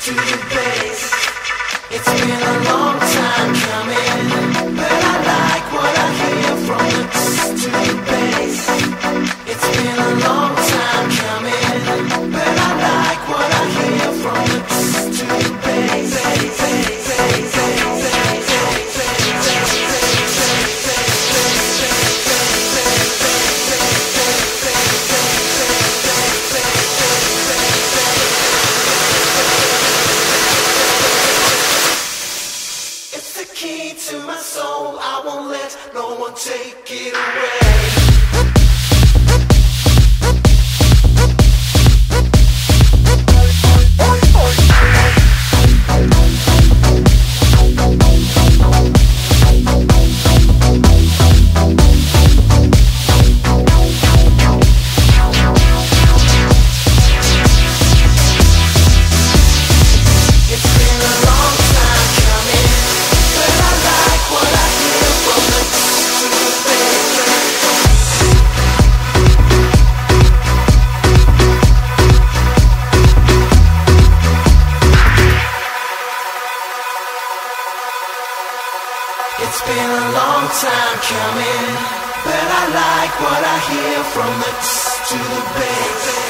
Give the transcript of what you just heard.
to the bass. It's been a long time coming, but I like what I hear from the to the bass. It's been a long time coming, but I like what I hear from the to the bass. To my soul, I won't let no one take it away. It's been a long time coming, but I like what I hear from the to the bass.